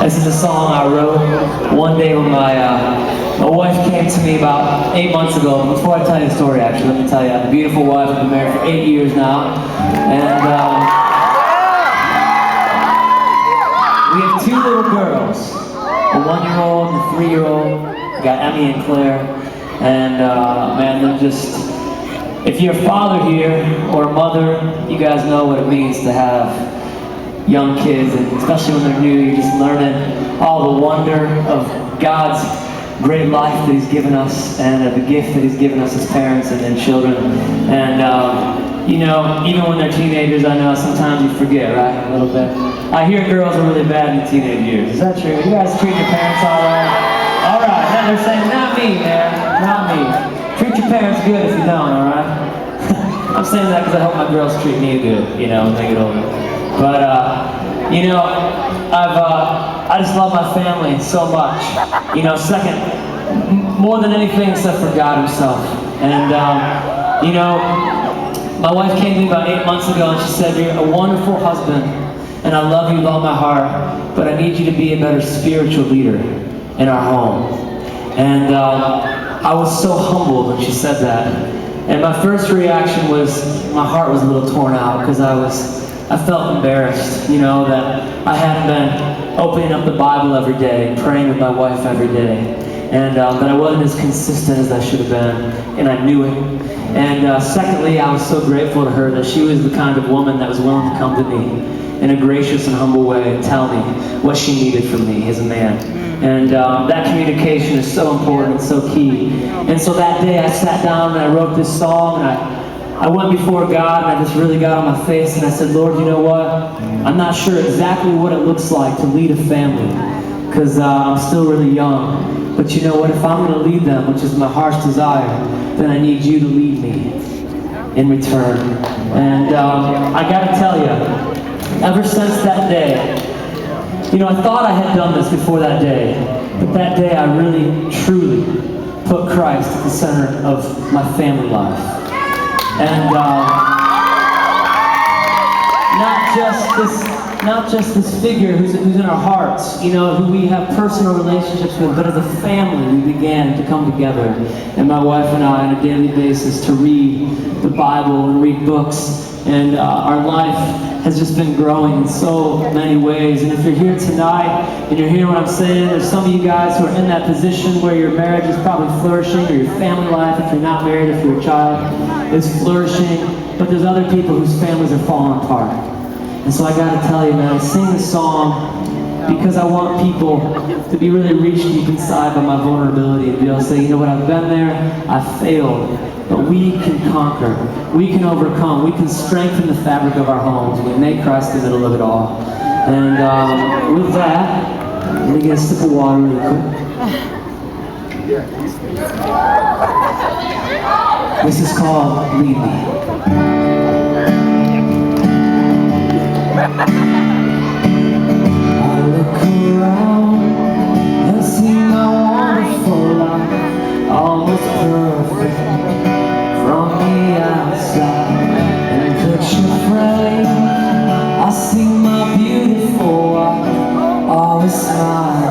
This is a song I wrote one day when my wife came to me about 8 months ago. Before I tell you the story, actually, let me tell you, I have a beautiful wife. I've been married for 8 years now. And we have 2 little girls, a 1-year-old and a 3-year-old. We got Emmy and Claire. And man, they're just, if you're a father here or a mother, you guys know what it means to have young kids, and especially when they're new, you're just learning all the wonder of God's great life that He's given us, and the gift that He's given us as parents and children. And you know, even when they're teenagers, I know sometimes you forget, right? A little bit. I hear girls are really bad in the teenage years. Is that true? You guys treat your parents all right? All right. Now they're saying, not me, man, not me. Treat your parents good if you don't, all right? I'm saying that because I hope my girls treat me good, you know, when they get older. But, you know, I just love my family so much. You know, second, more than anything except for God Himself. And, you know, my wife came to me about 8 months ago and she said, "You're a wonderful husband, and I love you with all my heart, but I need you to be a better spiritual leader in our home." And I was so humbled when she said that. And my first reaction was, my heart was a little torn out, because I felt embarrassed, you know, that I hadn't been opening up the Bible every day, praying with my wife every day, and that I wasn't as consistent as I should have been, and I knew it. And secondly, I was so grateful to her that she was the kind of woman that was willing to come to me in a gracious and humble way and tell me what she needed from me as a man. And that communication is so important and so key. And so that day I sat down and I wrote this song, and I went before God, and I just really got on my face and I said, "Lord, you know what? I'm not sure exactly what it looks like to lead a family, because I'm still really young. But you know what? If I'm going to lead them, which is my heart's desire, then I need you to lead me in return." And I got to tell you, ever since that day, you know, I thought I had done this before that day, but that day I really, truly put Christ at the center of my family life. And not just this figure who's in our hearts, you know, who we have personal relationships with, but as a family we began to come together, and my wife and I on a daily basis to read the Bible and read books, and our life has just been growing in so many ways. And if you're here tonight and you're hearing what I'm saying, there's some of you guys who are in that position where your marriage is probably flourishing, or your family life, if you're not married, if you're a child, is flourishing, but there's other people whose families are falling apart. And so I gotta tell you, man, I sing this song because I want people to be really reached deep inside by my vulnerability and be able to say, you know what, I've been there, I've failed, but we can conquer, we can overcome, we can strengthen the fabric of our homes, we make Christ the middle of it all. And with that, let me get a sip of water really quick. This is called Lead Me. I look around and see my wonderful life, almost perfect from the outside. In a picture frame, I see my beautiful wife, always smiling.